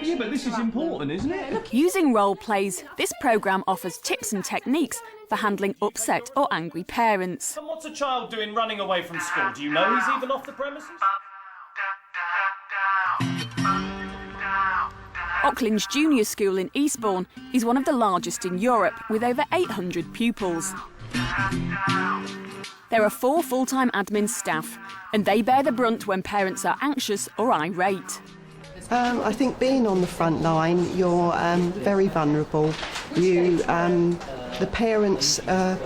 Yeah, but this is important, isn't it? Using role plays, this programme offers tips and techniques for handling upset or angry parents. And what's a child doing running away from school? Do you know he's even off the premises? Auckland's junior school in Eastbourne is one of the largest in Europe, with over 800 pupils. There are 4 full-time admin staff, and they bear the brunt when parents are anxious or irate. I think being on the front line, you're very vulnerable. The parents are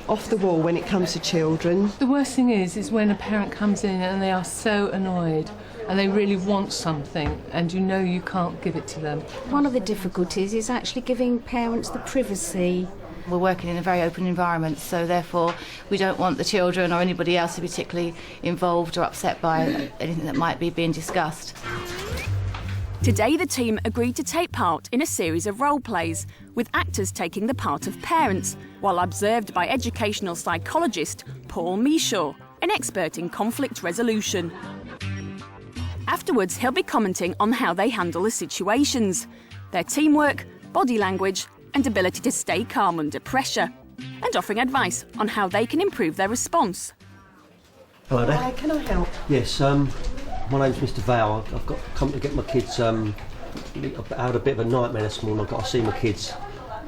off the wall when it comes to children. The worst thing is when a parent comes in and they are so annoyed and they really want something and you know you can't give it to them. One of the difficulties is actually giving parents the privacy. We're working in a very open environment, so therefore we don't want the children or anybody else to be particularly involved or upset by anything that might be being discussed. Today the team agreed to take part in a series of role plays, with actors taking the part of parents, while observed by educational psychologist Paul Mishaw, an expert in conflict resolution. Afterwards, he'll be commenting on how they handle the situations, their teamwork, body language and ability to stay calm under pressure, and offering advice on how they can improve their response. Hello there. Hi, can I help? Yes, my name's Mr. Val. I've got come to get my kids. I had a bit of a nightmare this morning. I've got to see my kids,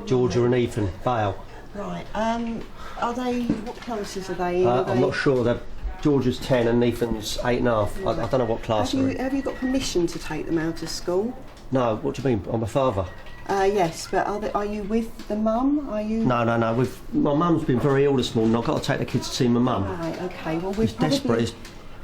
Georgia and Ethan Vale. Right. Are they? What classes are they in? I'm not sure. Georgia's 10 and Ethan's 8.5. I don't know what class they're in. Have you got permission to take them out of school? No. What do you mean? I'm a father. Yes, but are you with the mum? Are you? No. My mum's been very ill this morning. I've got to take the kids to see my mum. Right. Okay. Well, It's desperate.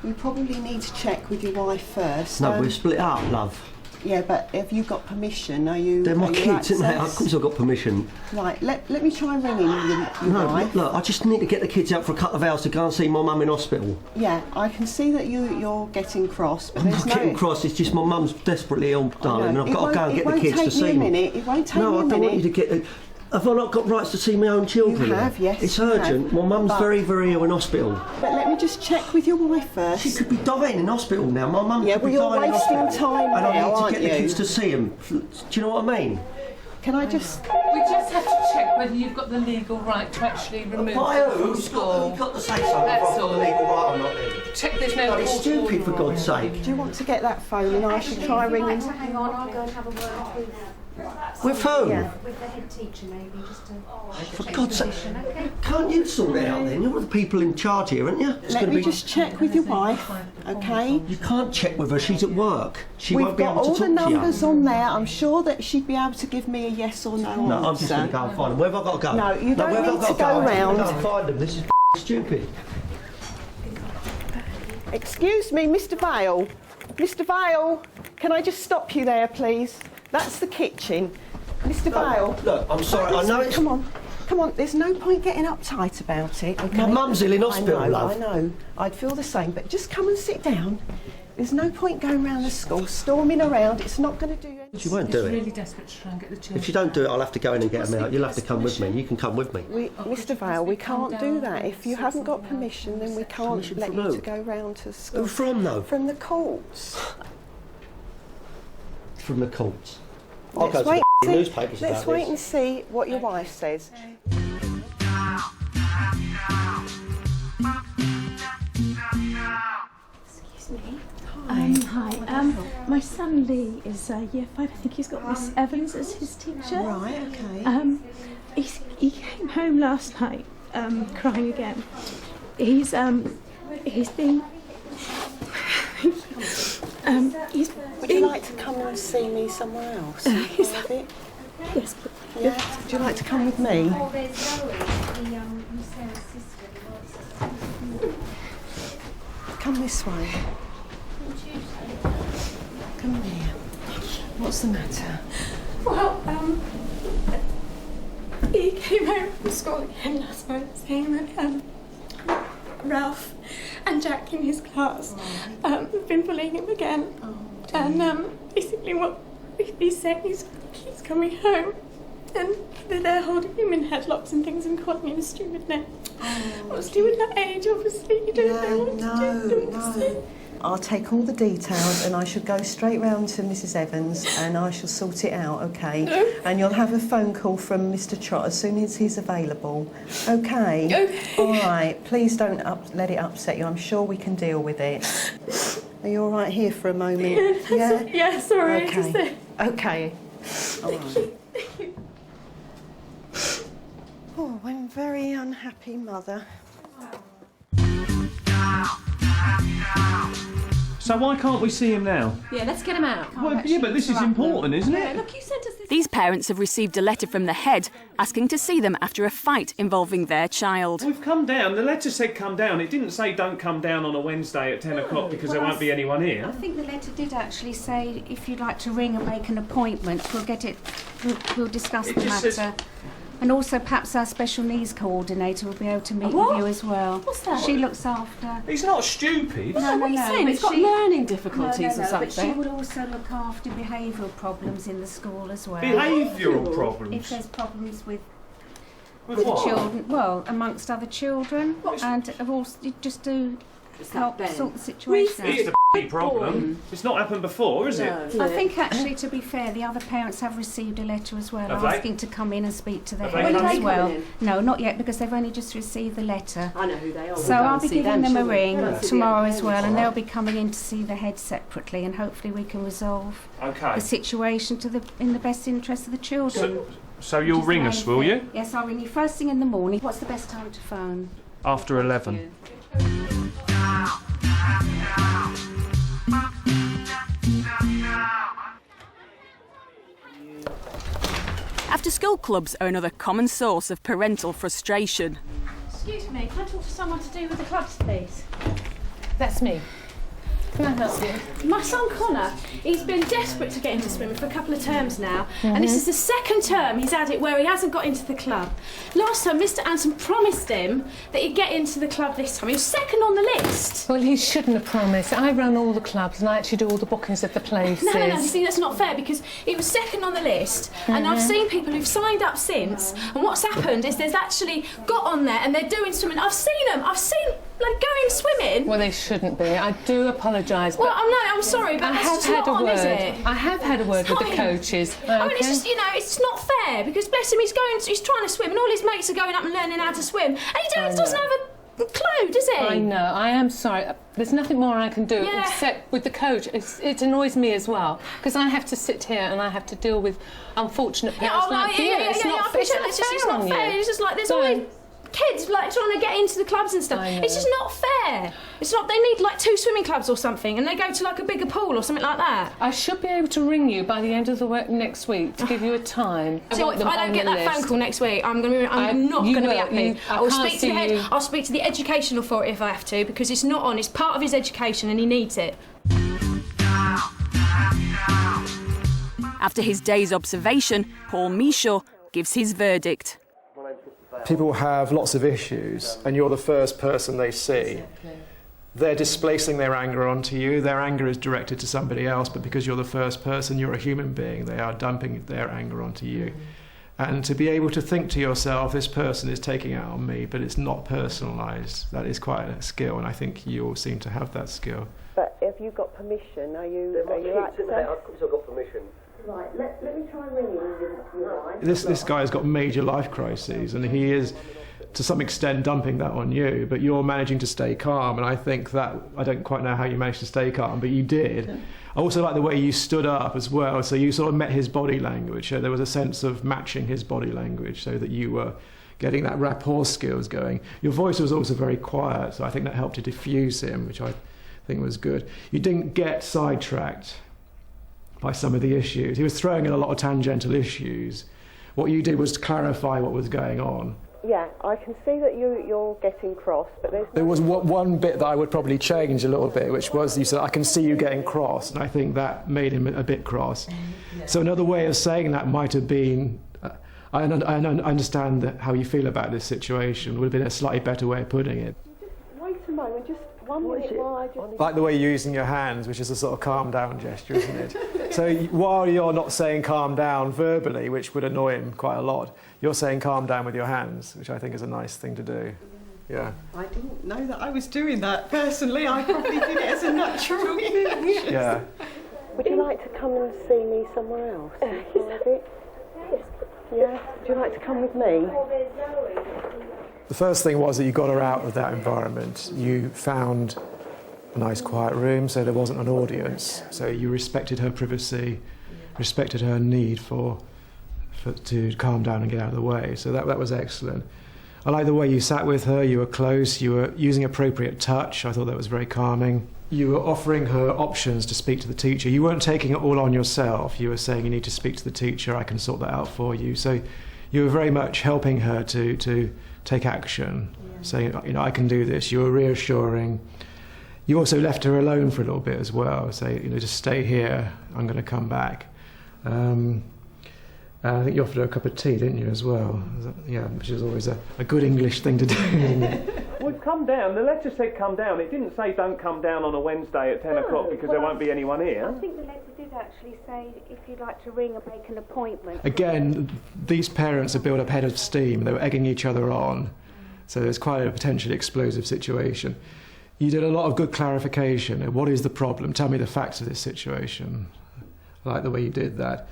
We probably need to check with your wife first. No, we're split up, love. Yeah, but have you got permission? Are you? They're my you kids, isn't they? Of access? course I've got permission. Right. Let me try and ring in your wife. Look, I just need to get the kids out for a couple of hours to go and see my mum in hospital. Yeah, I can see that you're getting cross, but I'm there's not getting cross. It's just my mum's desperately ill, darling, and I've got to go and get the kids to see me. It won't take me a minute. No, I don't want you to get. Have I not got rights to see my own children? You have, yes. It's you urgent. have. My mum's But- very, very ill in hospital. But let me just check with your wife first. She could be dying in hospital now. My mum Yeah, could well, be you're dying in wasting hospital. time and now, I need to aren't get the you? kids to see them. Do you know what I mean? Can I just? We just have to check whether you've got the legal right to actually remove By them who? from You've school. got to say something. That's I've got all. the legal right or not. Then. Check there's no God, it's court stupid, order for or God's anything. sake. Do you want to get that phone and I should try ringing? Hang on, I'll go and have a word with. With who? Yeah. With the head teacher, maybe, just to. For God's sake, can't you sort it out then? You're the people in charge here, aren't you? It's Let gonna me be... just check with your wife, okay? You can't check with her, she's at work. She We've won't be got able to all talk the to you. numbers on there. I'm sure that she'd be able to give me a yes or no No, I'm just going to go and find them. Where have I got to go? No, you don't where have I need got to go I'm just round. gonna go and find them. This is stupid. Excuse me, Mr. Vale. Mr. Vale, can I just stop you there, please? That's the kitchen. Mr. Vale. Look, I'm sorry, I know it's... Come on, there's no point getting uptight about it, okay? My mum's ill in hospital, I know, love. I know. I'd feel the same, but just come and sit down. There's no point going round the school, storming around. It's not going to do anything. She won't do It's it. really desperate to try and get the children. If you don't do it, I'll have to go in and get them out. You'll have to come with me. You can come with me. Mr. Vale, we can't do that. If you haven't got permission, then we can't Permission let from you who? to go round to school. Who from, though? From the courts. From the courts. I'll Let's go wait to the and see- newspapers Let's about wait this. and see what your wife says. Excuse me. Hi. My son Lee is year 5. I think he's got Miss Evans as his teacher. Right, okay. He came home last night crying again. He's been. Would you like to come and see me somewhere else? Is that- Private? Yes, Yeah. Would you like to come with me? Oh, there's Zoe, Miss Sarah's sister. Come this way. Come here. What's the matter? Well, he came home from school again last night saying that Ralph and Jack in his class have been bullying him again. And basically what he's saying is he's coming home and they're holding him in headlocks and things and calling him a stupid name. Obviously with that age, obviously you don't know what to do. I'll take all the details and I shall go straight round to Mrs Evans and I shall sort it out, OK? And you'll have a phone call from Mr Trott as soon as he's available, OK? OK. All right, please don't let it upset you. I'm sure we can deal with it. Are you all right here for a moment? Yeah? Yeah, sorry. OK. OK. All right. Oh, I'm very unhappy, Mother. So why can't we see him now? Yeah, let's get him out. Well, yeah, but this is important, isn't it? Look, you sent us this. These parents have received a letter from the head asking to see them after a fight involving their child. We've come down. The letter said come down. It didn't say don't come down on a Wednesday at 10 o'clock because there won't be anyone here. I think the letter did actually say if you'd like to ring and make an appointment, we'll get it. We'll discuss the matter. Says... And also, perhaps our special needs coordinator will be able to meet with you as well. What's that? She looks after. He's not stupid. No, What are you saying? It's got learning difficulties or But she something. will also look after behavioural problems in the school as well. Behavioural If problems. there's problems with With what? children, well, amongst other children, and of also just to help Ben? sort the situation out. It's the problem. It's not happened before, is it? I think actually, to be fair, the other parents have received a letter as well Have they? asking to come in and speak to the Have they head come as in? well. No, not yet, because they've only just received the letter. I know who they are. So I'll be giving them a ring tomorrow as well, and they'll be coming in to see the head separately, and hopefully we can resolve Okay. the situation in the best interest of the children. So you'll ring us, will you? Yes, I'll ring you first thing in the morning. What's the best time to phone? After 11. After-school clubs are another common source of parental frustration. Excuse me, can I talk to someone to do with the clubs, please? That's me. Can I help you? My son Connor, he's been desperate to get into swimming for a couple of terms now, and this is the second term he's had it where he hasn't got into the club. Last time, Mr Anson promised him that he'd get into the club this time. He was second on the list. Well, he shouldn't have promised. I run all the clubs and I actually do all the bookings of the places. No, you see, that's not fair because he was second on the list, and I've seen people who've signed up since, and what's happened is there's actually got on there and they're doing swimming. I've seen them. I've seen like going swimming. Well, they shouldn't be. I do apologise. Well, I'm sorry, but that's just not on, is it? I have had a word with the coaches. I mean, it's just, it's not fair because bless him, he's trying to swim, and all his mates are going up and learning how to swim, and he doesn't have a clue, does he? I know. I am sorry. There's nothing more I can do except with the coach. It annoys me as well because I have to sit here and I have to deal with unfortunate parents like you. It's not fair. It's just like there's always kids like trying to get into the clubs and stuff. It's just not fair. It's not. They need like 2 swimming clubs or something, and they go to like a bigger pool or something like that. I should be able to ring you by the end of the week next week to give you a time. So if I don't get that phone call next week, I'm not going to be happy. I will speak to the head. I'll speak to the education authority if I have to, because it's not on. It's part of his education, and he needs it. After his day's observation, Paul Michaud gives his verdict. People have lots of issues, and you're the first person they see. They're displacing their anger onto you. Their anger is directed to somebody else, but because you're the first person, you're a human being, they are dumping their anger onto you. And to be able to think to yourself, this person is taking it out on me, but it's not personalised, that is quite a skill, and I think you all seem to have that skill. But have you got permission? Are you access? I've got permission. Right, let me try and ring you. This guy has got major life crises, and he is, to some extent, dumping that on you, but you're managing to stay calm, and I think that, I don't quite know how you managed to stay calm, but you did. I also like the way you stood up as well, so you sort of met his body language, so there was a sense of matching his body language, so that you were getting that rapport skills going. Your voice was also very quiet, so I think that helped to diffuse him, which I think was good. You didn't get sidetracked by some of the issues. He was throwing in a lot of tangential issues. What you did was to clarify what was going on. Yeah, I can see that you're getting cross, but there was one bit that I would probably change a little bit, which was you said, I can see you getting cross, and I think that made him a bit cross. So another way of saying that might have been, I understand how you feel about this situation, would have been a slightly better way of putting it. Just wait a moment, just 1 minute while I just... Like the way you're using your hands, which is a sort of calm down gesture, isn't it? So while you're not saying calm down verbally, which would annoy him quite a lot, you're saying calm down with your hands, which I think is a nice thing to do. Yeah. I didn't know that I was doing that personally. I probably did it as a natural reaction. Yeah. Would you like to come and see me somewhere else? Yeah. Would you like to come with me? The first thing was that you got her out of that environment. You found a nice quiet room so there wasn't an audience. So you respected her privacy, respected her need to calm down and get out of the way. So that was excellent. I like the way you sat with her, you were close, you were using appropriate touch. I thought that was very calming. You were offering her options to speak to the teacher. You weren't taking it all on yourself. You were saying, you need to speak to the teacher, I can sort that out for you. So you were very much helping her to take action, saying, I can do this. You were reassuring. You also left her alone for a little bit as well, say, just stay here, I'm going to come back. I think you offered her a cup of tea, didn't you, as well? Yeah, which is always a good English thing to do, isn't it? We've come down, the letter said come down. It didn't say don't come down on a Wednesday at 10 o'clock because there won't be anyone here. I think the letter did actually say if you'd like to ring or make an appointment. Again, these parents have built up head of steam. They were egging each other on. So there's quite a potentially explosive situation. You did a lot of good clarification. What is the problem? Tell me the facts of this situation. I like the way you did that.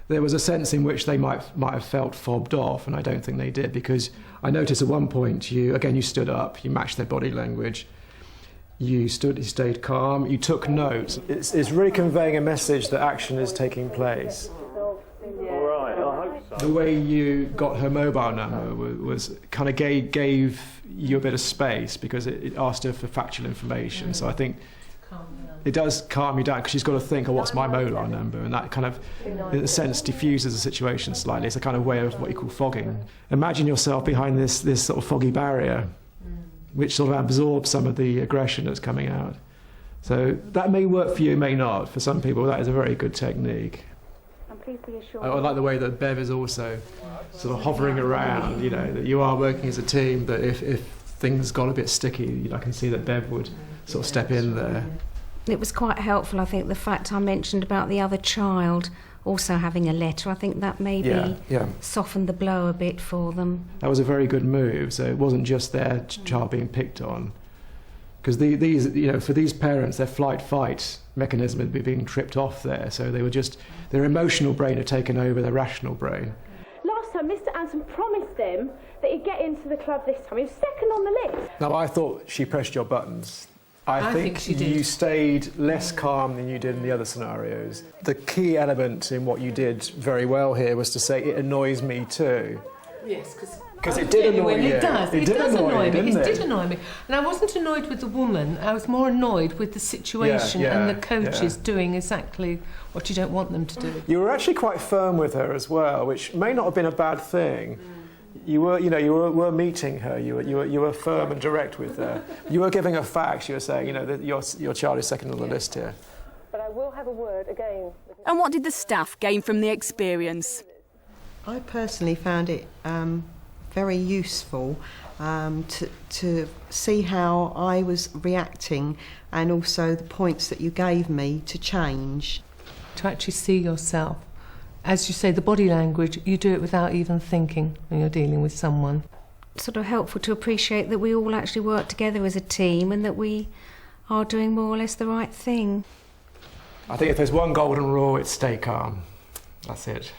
There was a sense in which they might have felt fobbed off, and I don't think they did, because I noticed at one point you stood up, you matched their body language, you stayed calm, you took notes. It's really conveying a message that action is taking place. All right, I hope so. The way you got her mobile number was kind of gave you a bit of space, because it asked her for factual information. So I think it does calm you down, because she's got to think, what's my mobile number? And that kind of, in a sense, diffuses the situation slightly. It's a kind of way of what you call fogging. Imagine yourself behind this sort of foggy barrier, which sort of absorbs some of the aggression that's coming out. So that may work for you, may not. For some people, that is a very good technique. I like the way that Bev is also sort of hovering around, that you are working as a team, that if things got a bit sticky, I can see that Bev would sort of step in there. It was quite helpful, I think, the fact I mentioned about the other child also having a letter. I think that maybe softened the blow a bit for them. That was a very good move. So it wasn't just their child being picked on. Because these, for these parents, their flight-fight mechanism had been being tripped off there. So they were their emotional brain had taken over their rational brain. Last time, Mr. Anson promised them that he'd get into the club this time. He was second on the list. Now, I thought she pressed your buttons. I think she did. You stayed less calm than you did in the other scenarios. The key element in what you did very well here was to say, it annoys me too. Yes, because it did annoy you. It does. It does annoy me. It did annoy me. And I wasn't annoyed with the woman. I was more annoyed with the situation and the coaches doing exactly what you don't want them to do. You were actually quite firm with her as well, which may not have been a bad thing. You were meeting her. You were firm and direct with her. You were giving her facts. You were saying, that your child is second on the list here. But I will have a word again. And what did the staff gain from the experience? I personally found it very useful to see how I was reacting, and also the points that you gave me to change. To actually see yourself. As you say, the body language, you do it without even thinking when you're dealing with someone. Sort of helpful to appreciate that we all actually work together as a team and that we are doing more or less the right thing. I think if there's one golden rule, it's stay calm. That's it.